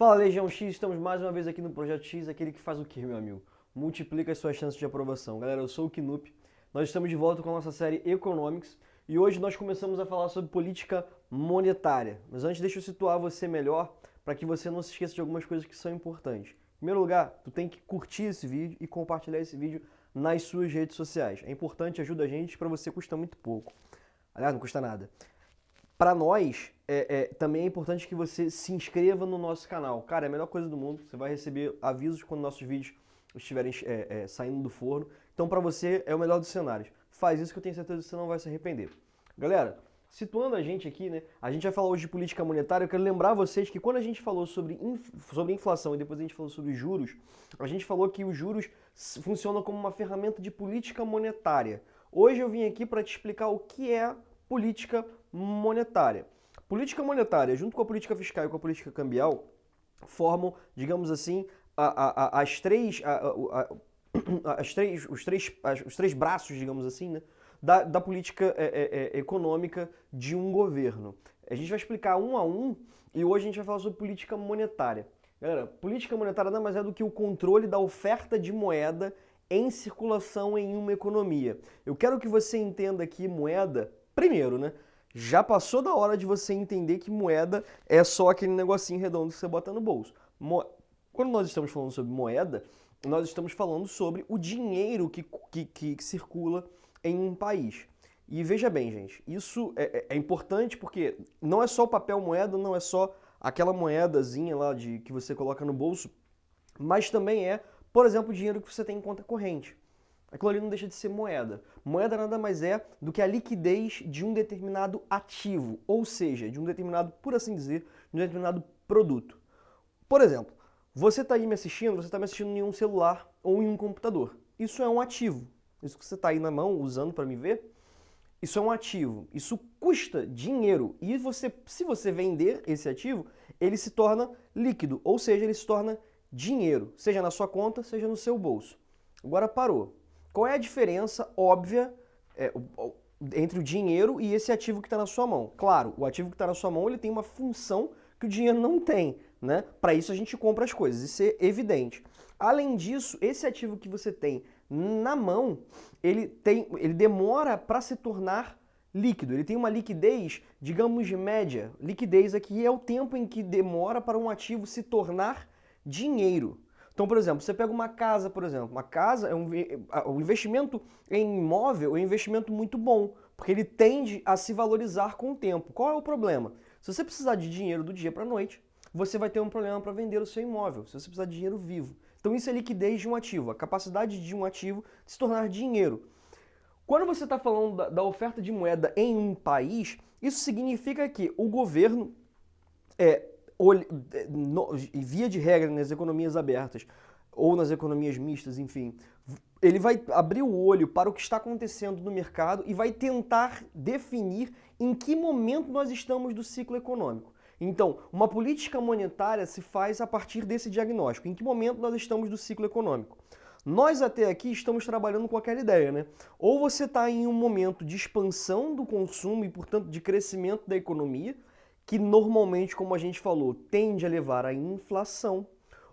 Fala Legião X, estamos mais uma vez aqui no Projeto X, aquele que faz o quê, meu amigo? Multiplica as suas chances de aprovação. Galera, eu sou o Knup, nós estamos de volta com a nossa série Economics e hoje nós começamos a falar sobre política monetária. Mas antes deixa eu situar você melhor para que você não se esqueça de algumas coisas que são importantes. Em primeiro lugar, tu tem que curtir esse vídeo e compartilhar esse vídeo nas suas redes sociais. É importante, ajuda a gente, para você custa muito pouco. Aliás, não custa nada. Para nós, também é importante que você se inscreva no nosso canal. Cara, é a melhor coisa do mundo. Você vai receber avisos quando nossos vídeos estiverem saindo do forno. Então, para você, é o melhor dos cenários. Faz isso que eu tenho certeza que você não vai se arrepender. Galera, situando a gente aqui, né? A gente vai falar hoje de política monetária. Eu quero lembrar vocês que quando a gente falou sobre inflação e depois a gente falou sobre juros, a gente falou que os juros funcionam como uma ferramenta de política monetária. Hoje eu vim aqui para te explicar o que é política monetária. Política monetária, junto com a política fiscal e com a política cambial, formam, digamos assim, os três braços, digamos assim, né, da política econômica de um governo. A gente vai explicar um a um e hoje a gente vai falar sobre política monetária. Galera, política monetária nada mais é do que o controle da oferta de moeda em circulação em uma economia. Eu quero que você entenda aqui moeda, primeiro, né? Já passou da hora de você entender que moeda é só aquele negocinho redondo que você bota no bolso. Quando nós estamos falando sobre moeda, nós estamos falando sobre o dinheiro que circula em um país. E veja bem, gente, isso é importante porque não é só o papel moeda, não é só aquela moedazinha lá que você coloca no bolso, mas também é, por exemplo, o dinheiro que você tem em conta corrente. Aquilo ali não deixa de ser moeda. Moeda nada mais é do que a liquidez de um determinado ativo, ou seja, de um determinado, por assim dizer, de um determinado produto. Por exemplo, você está aí me assistindo, você está me assistindo em um celular ou em um computador. Isso é um ativo. Isso que você está aí na mão usando para me ver, isso é um ativo. Isso custa dinheiro. E se você vender esse ativo, ele se torna líquido, ou seja, ele se torna dinheiro, seja na sua conta, seja no seu bolso. Agora parou. Qual é a diferença óbvia entre o dinheiro e esse ativo que está na sua mão? Claro, o ativo que está na sua mão ele tem uma função que o dinheiro não tem, né? Para isso a gente compra as coisas, isso é evidente. Além disso, esse ativo que você tem na mão, ele demora para se tornar líquido. Ele tem uma liquidez, digamos, média. Liquidez aqui é o tempo em que demora para um ativo se tornar dinheiro. Então, por exemplo, você pega uma casa, por exemplo. Uma casa, o investimento em imóvel é um investimento muito bom, porque ele tende a se valorizar com o tempo. Qual é o problema? Se você precisar de dinheiro do dia para a noite, você vai ter um problema para vender o seu imóvel, se você precisar de dinheiro vivo. Então isso é liquidez de um ativo, a capacidade de um ativo de se tornar dinheiro. Quando você está falando da oferta de moeda em um país, isso significa que o governo via de regra nas economias abertas ou nas economias mistas, enfim, ele vai abrir o olho para o que está acontecendo no mercado e vai tentar definir em que momento nós estamos do ciclo econômico. Então, uma política monetária se faz a partir desse diagnóstico. Em que momento nós estamos do ciclo econômico? Nós até aqui estamos trabalhando com aquela ideia, né? Ou você está em um momento de expansão do consumo e, portanto, de crescimento da economia, que normalmente, como a gente falou, tende a levar à inflação,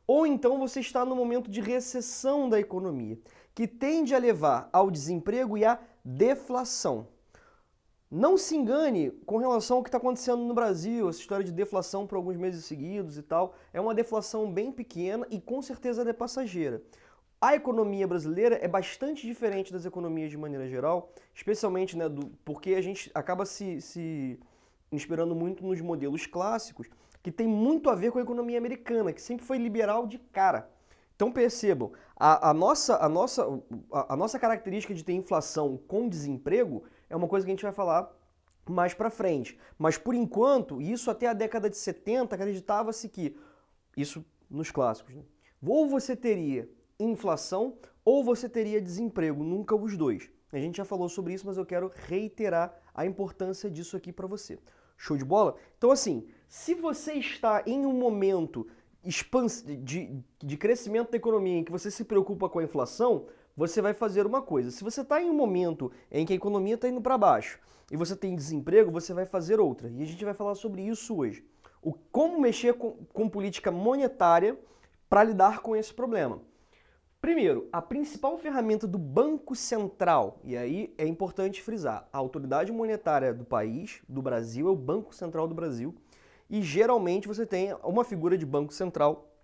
ou então você está no momento de recessão da economia, que tende a levar ao desemprego e à deflação. Não se engane com relação ao que está acontecendo no Brasil, essa história de deflação por alguns meses seguidos e tal, é uma deflação bem pequena e com certeza ela é passageira. A economia brasileira é bastante diferente das economias de maneira geral, especialmente porque a gente acaba se inspirando muito nos modelos clássicos, que tem muito a ver com a economia americana, que sempre foi liberal de cara. Então percebam, a nossa característica de ter inflação com desemprego é uma coisa que a gente vai falar mais pra frente. Mas por enquanto, isso até a década de 70, acreditava-se que, isso nos clássicos, né? Ou você teria inflação ou você teria desemprego, nunca os dois. A gente já falou sobre isso, mas eu quero reiterar a importância disso aqui para você. Show de bola? Então assim, se você está em um momento de crescimento da economia em que você se preocupa com a inflação, você vai fazer uma coisa. Se você está em um momento em que a economia está indo para baixo e você tem desemprego, você vai fazer outra. E a gente vai falar sobre isso hoje. Como mexer com política monetária para lidar com esse problema. Primeiro, a principal ferramenta do Banco Central, e aí é importante frisar, a autoridade monetária do país, do Brasil, é o Banco Central do Brasil, e geralmente você tem uma figura de Banco Central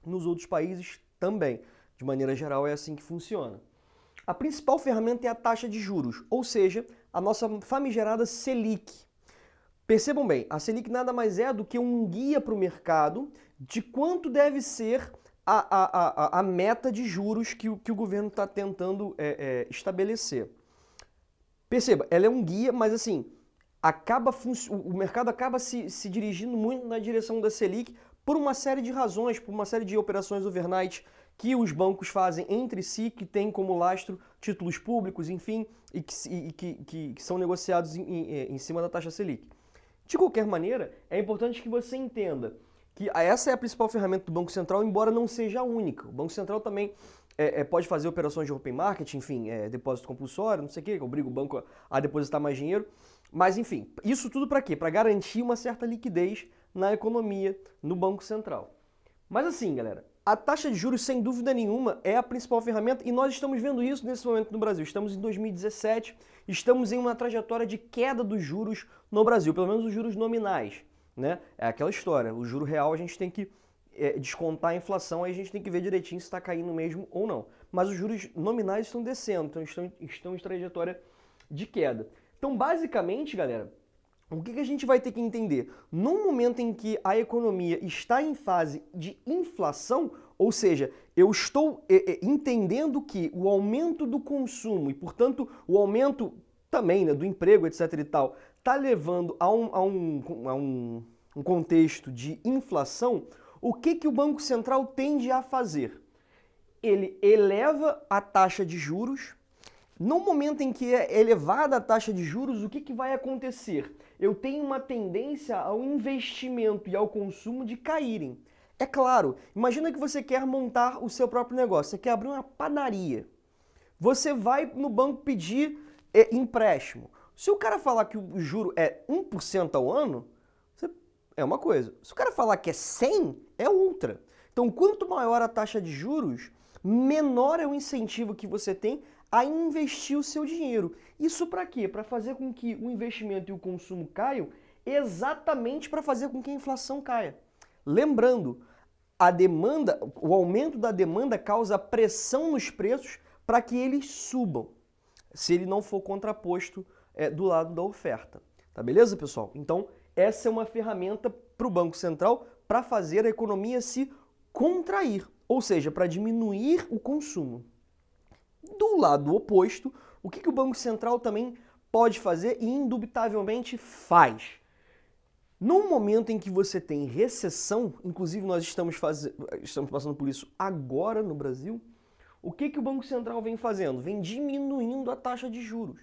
nos outros países também. De maneira geral, é assim que funciona. A principal ferramenta é a taxa de juros, ou seja, a nossa famigerada Selic. Percebam bem, a Selic nada mais é do que um guia para o mercado de quanto deve ser a meta de juros que o governo está tentando estabelecer. Perceba, ela é um guia, mas assim, o mercado acaba se dirigindo muito na direção da Selic por uma série de razões, por uma série de operações overnight que os bancos fazem entre si, que tem como lastro títulos públicos, enfim, e que são negociados em cima da taxa Selic. De qualquer maneira, é importante que você entenda que essa é a principal ferramenta do Banco Central, embora não seja a única. O Banco Central também pode fazer operações de open market, enfim, depósito compulsório, não sei o que obriga o banco a depositar mais dinheiro. Mas, enfim, isso tudo para quê? Para garantir uma certa liquidez na economia, no Banco Central. Mas assim, galera, a taxa de juros, sem dúvida nenhuma, é a principal ferramenta e nós estamos vendo isso nesse momento no Brasil. Estamos em 2017, estamos em uma trajetória de queda dos juros no Brasil, pelo menos os juros nominais, né? É aquela história, o juro real a gente tem que descontar a inflação, aí a gente tem que ver direitinho se está caindo mesmo ou não. Mas os juros nominais estão descendo, então estão em trajetória de queda. Então, basicamente, galera, o que a gente vai ter que entender? No momento em que a economia está em fase de inflação, ou seja, eu estou entendendo que o aumento do consumo e, portanto, o aumento também, né, do emprego, etc. e tal, está levando a um contexto de inflação, o que o Banco Central tende a fazer? Ele eleva a taxa de juros. No momento em que é elevada a taxa de juros, o que vai acontecer? Eu tenho uma tendência ao investimento e ao consumo de caírem. É claro, imagina que você quer montar o seu próprio negócio, você quer abrir uma padaria. Você vai no banco pedir empréstimo. Se o cara falar que o juro é 1% ao ano, é uma coisa. Se o cara falar que é 100, é outra. Então, quanto maior a taxa de juros, menor é o incentivo que você tem a investir o seu dinheiro. Isso para quê? Para fazer com que o investimento e o consumo caiam, exatamente para fazer com que a inflação caia. Lembrando, o aumento da demanda causa pressão nos preços para que eles subam, se ele não for contraposto do lado da oferta. Tá beleza, pessoal? Então, essa é uma ferramenta para o Banco Central para fazer a economia se contrair, ou seja, para diminuir o consumo. Do lado oposto, o que o Banco Central também pode fazer e indubitavelmente faz? No momento em que você tem recessão, inclusive nós estamos passando por isso agora no Brasil, o que o Banco Central vem fazendo? Vem diminuindo a taxa de juros.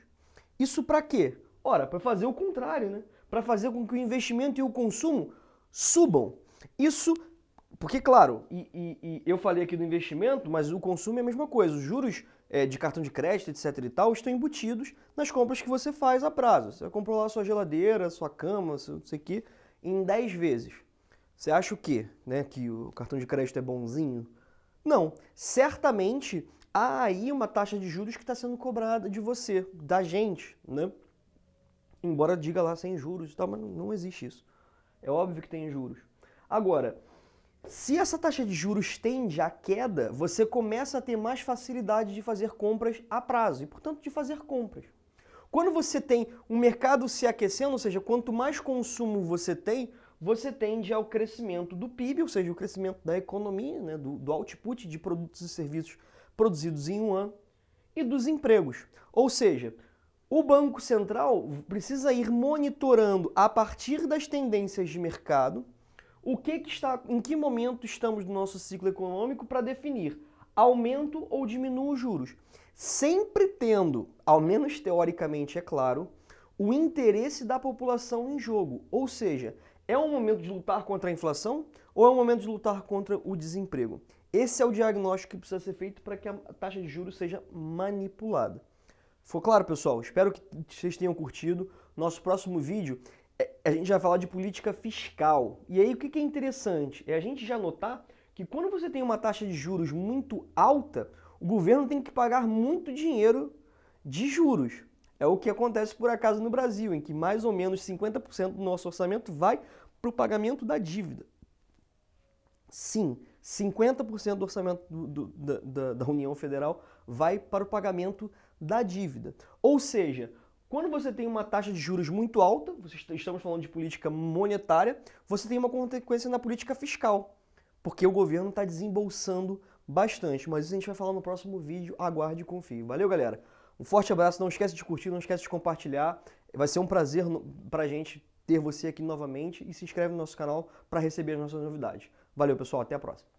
Isso para quê? Ora, para fazer o contrário, né? Para fazer com que o investimento e o consumo subam. Isso porque, claro, eu falei aqui do investimento, mas o consumo é a mesma coisa. Os juros de cartão de crédito, etc e tal, estão embutidos nas compras que você faz a prazo. Você comprou lá sua geladeira, sua cama, não sei o quê, em 10 vezes. Você acha o quê? Né? Que o cartão de crédito é bonzinho? Não. Certamente há aí uma taxa de juros que está sendo cobrada de você, da gente, né? Embora diga lá sem juros e tal, mas não existe isso. É óbvio que tem juros. Agora, se essa taxa de juros tende à queda, você começa a ter mais facilidade de fazer compras a prazo e, portanto, de fazer compras. Quando você tem um mercado se aquecendo, ou seja, quanto mais consumo você tem, você tende ao crescimento do PIB, ou seja, o crescimento da economia, né, do output de produtos e serviços produzidos em um ano, e dos empregos. Ou seja, o Banco Central precisa ir monitorando a partir das tendências de mercado em que momento estamos no nosso ciclo econômico para definir aumento ou diminuo os juros. Sempre tendo, ao menos teoricamente é claro, o interesse da população em jogo. Ou seja, é um momento de lutar contra a inflação ou é um momento de lutar contra o desemprego? Esse é o diagnóstico que precisa ser feito para que a taxa de juros seja manipulada. Ficou claro, pessoal? Espero que vocês tenham curtido. Nosso próximo vídeo a gente vai falar de política fiscal. E aí o que é interessante? É a gente já notar que quando você tem uma taxa de juros muito alta, o governo tem que pagar muito dinheiro de juros. É o que acontece por acaso no Brasil, em que mais ou menos 50% do nosso orçamento vai para o pagamento da dívida. Sim, 50% do orçamento da União Federal vai para o pagamento da dívida. Ou seja, quando você tem uma taxa de juros muito alta, estamos falando de política monetária, você tem uma consequência na política fiscal, porque o governo está desembolsando bastante. Mas isso a gente vai falar no próximo vídeo, aguarde e confie. Valeu, galera! Um forte abraço, não esquece de curtir, não esquece de compartilhar. Vai ser um prazer pra gente ter você aqui novamente e se inscreve no nosso canal para receber as nossas novidades. Valeu, pessoal, até a próxima.